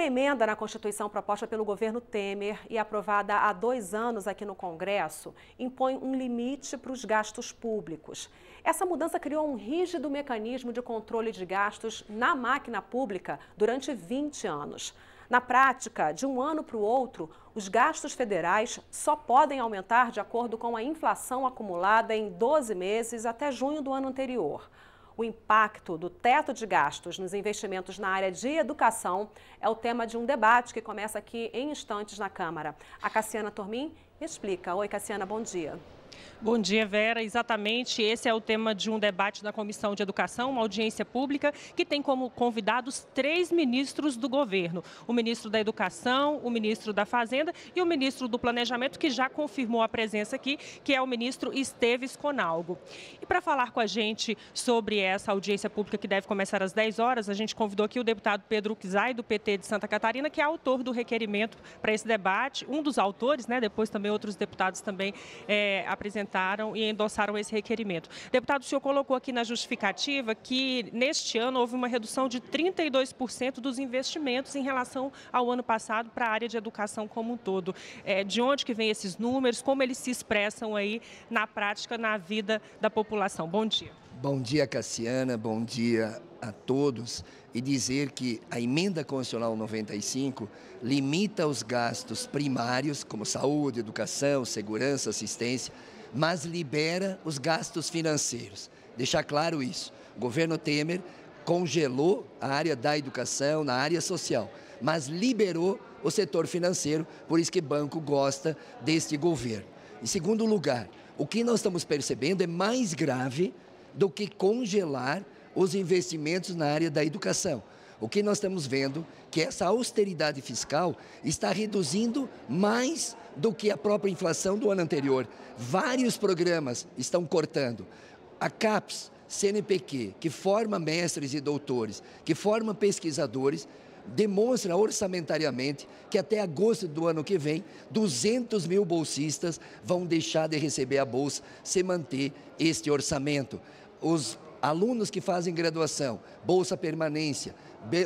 Uma emenda na Constituição proposta pelo governo Temer e aprovada há 2 anos aqui no Congresso impõe um limite para os gastos públicos. Essa mudança criou um rígido mecanismo de controle de gastos na máquina pública durante 20 anos. Na prática, de um ano para o outro, os gastos federais só podem aumentar de acordo com a inflação acumulada em 12 meses até junho do ano anterior. O impacto do teto de gastos nos investimentos na área de educação é o tema de um debate que começa aqui em instantes na Câmara. A Cassiana Tormin explica. Oi, Cassiana, bom dia. Bom dia, Vera. Exatamente, esse é o tema de um debate da Comissão de Educação, uma audiência pública que tem como convidados 3 ministros do governo. O ministro da Educação, o ministro da Fazenda e o ministro do Planejamento, que já confirmou a presença aqui, que é o ministro Esteves Conalgo. E para falar com a gente sobre essa audiência pública que deve começar às 10 horas, a gente convidou aqui o deputado Pedro Uczai, do PT de Santa Catarina, que é autor do requerimento para esse debate, um dos autores, né? Depois também outros deputados também apresentaram e endossaram esse requerimento. Deputado, o senhor colocou aqui na justificativa que neste ano houve uma redução de 32% dos investimentos em relação ao ano passado para a área de educação como um todo. De onde que vem esses números, como eles se expressam aí na prática, na vida da população? Bom dia. Bom dia, Cassiana, bom dia a todos. E dizer que a Emenda Constitucional 95 limita os gastos primários, como saúde, educação, segurança, assistência, mas libera os gastos financeiros. Deixar claro isso. O governo Temer congelou a área da educação, na área social, mas liberou o setor financeiro, por isso que banco gosta deste governo. Em segundo lugar, o que nós estamos percebendo é mais grave do que congelar os investimentos na área da educação. O que nós estamos vendo é que essa austeridade fiscal está reduzindo mais do que a própria inflação do ano anterior. Vários programas estão cortando. A CAPES, CNPq, que forma mestres e doutores, que forma pesquisadores, demonstra orçamentariamente que até agosto do ano que vem, 200 mil bolsistas vão deixar de receber a bolsa se manter este orçamento. Os alunos que fazem graduação, bolsa permanência,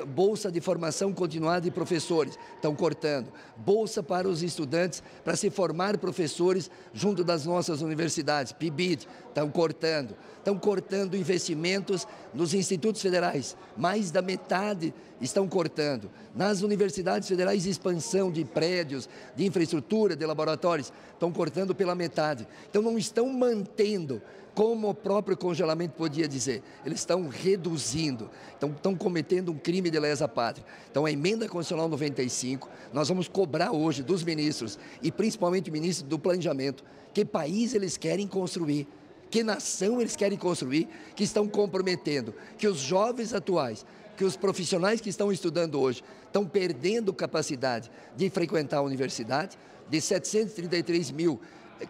bolsa de formação continuada de professores, estão cortando. Bolsa para os estudantes para se formar professores junto das nossas universidades, PIBID, estão cortando. Estão cortando investimentos nos institutos federais, mais da metade estão cortando. Nas universidades federais, expansão de prédios, de infraestrutura, de laboratórios, estão cortando pela metade. Então não estão mantendo, como o próprio congelamento podia dizer, eles estão reduzindo, estão cometendo um crime de lesa pátria. Então a Emenda Constitucional 95, nós vamos cobrar hoje dos ministros, e principalmente o ministro do Planejamento, que país eles querem construir, que nação eles querem construir, que estão comprometendo, que os jovens atuais, que os profissionais que estão estudando hoje, estão perdendo capacidade de frequentar a universidade, de 733 mil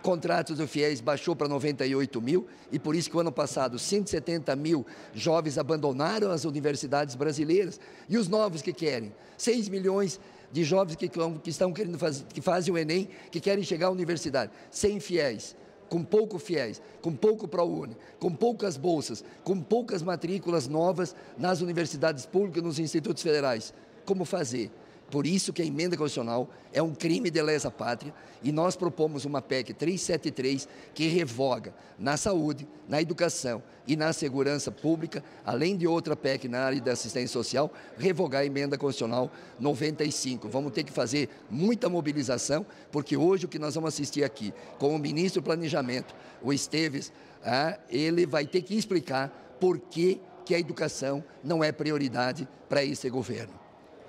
contratos do FIES baixou para 98 mil e por isso que o ano passado 170 mil jovens abandonaram as universidades brasileiras. E os novos que querem? 6 milhões de jovens que estão querendo que fazem o Enem, que querem chegar à universidade, sem FIES, com pouco FIES, com pouco ProUni, com poucas bolsas, com poucas matrículas novas nas universidades públicas, nos institutos federais. Como fazer? Por isso que a Emenda Constitucional é um crime de lesa pátria e nós propomos uma PEC 373 que revoga na saúde, na educação e na segurança pública, além de outra PEC na área da assistência social, revogar a Emenda Constitucional 95. Vamos ter que fazer muita mobilização, porque hoje o que nós vamos assistir aqui com o ministro do Planejamento, o Esteves, ele vai ter que explicar por que a educação não é prioridade para esse governo.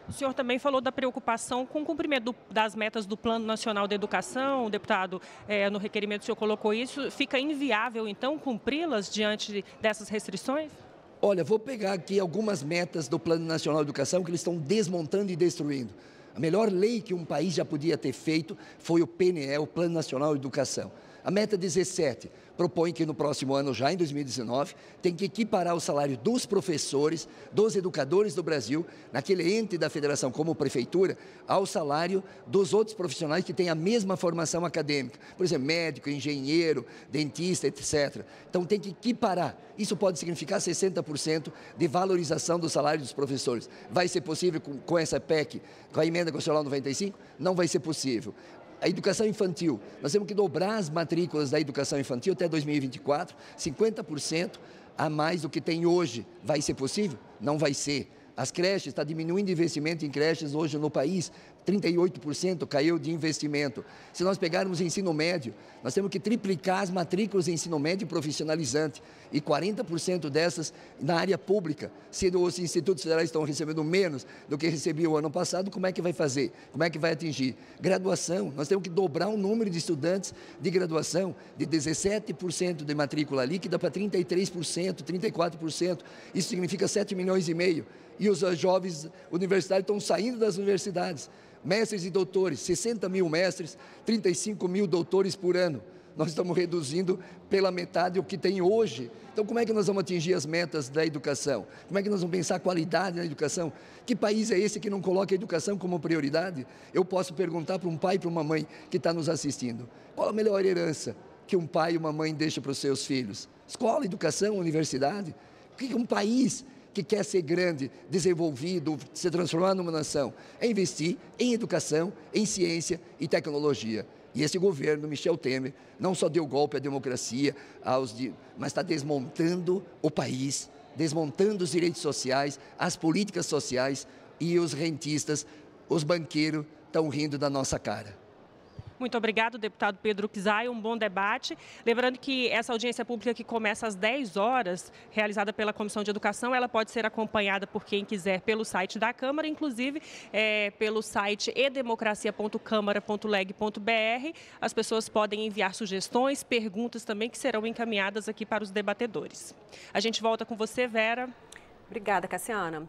O senhor também falou da preocupação com o cumprimento das metas do Plano Nacional de Educação, deputado, no requerimento o senhor colocou isso. Fica inviável, então, cumpri-las diante dessas restrições? Olha, vou pegar aqui algumas metas do Plano Nacional de Educação que eles estão desmontando e destruindo. A melhor lei que um país já podia ter feito foi o PNE, o Plano Nacional de Educação. A meta 17 propõe que no próximo ano, já em 2019, tem que equiparar o salário dos professores, dos educadores do Brasil, naquele ente da federação como prefeitura, ao salário dos outros profissionais que têm a mesma formação acadêmica. Por exemplo, médico, engenheiro, dentista, etc. Então tem que equiparar. Isso pode significar 60% de valorização do salário dos professores. Vai ser possível com essa PEC, com a emenda constitucional 95? Não vai ser possível. A educação infantil, nós temos que dobrar as matrículas da educação infantil até 2024, 50% a mais do que tem hoje. Vai ser possível? Não vai ser. As creches, está diminuindo o investimento em creches hoje no país, 38% caiu de investimento. Se nós pegarmos ensino médio, nós temos que triplicar as matrículas em ensino médio profissionalizante e 40% dessas na área pública. Se os institutos federais estão recebendo menos do que recebiam o ano passado, como é que vai fazer? Como é que vai atingir? Graduação, nós temos que dobrar o número de estudantes de graduação de 17% de matrícula líquida para 33%, 34%. Isso significa 7,5 milhões. E os jovens universitários estão saindo das universidades. Mestres e doutores, 60 mil mestres, 35 mil doutores por ano. Nós estamos reduzindo pela metade o que tem hoje. Então, como é que nós vamos atingir as metas da educação? Como é que nós vamos pensar a qualidade na educação? Que país é esse que não coloca a educação como prioridade? Eu posso perguntar para um pai e para uma mãe que está nos assistindo. Qual a melhor herança que um pai e uma mãe deixam para os seus filhos? Escola, educação, universidade? O que um país que quer ser grande, desenvolvido, se transformar numa nação, é investir em educação, em ciência e tecnologia. E esse governo, Michel Temer, não só deu golpe à democracia, mas está desmontando o país, desmontando os direitos sociais, as políticas sociais, e os rentistas, os banqueiros, estão rindo da nossa cara. Muito obrigado, deputado Pedro Kizai, um bom debate. Lembrando que essa audiência pública que começa às 10 horas, realizada pela Comissão de Educação, ela pode ser acompanhada por quem quiser pelo site da Câmara, inclusive pelo site edemocracia.câmara.leg.br. As pessoas podem enviar sugestões, perguntas também, que serão encaminhadas aqui para os debatedores. A gente volta com você, Vera. Obrigada, Cassiana.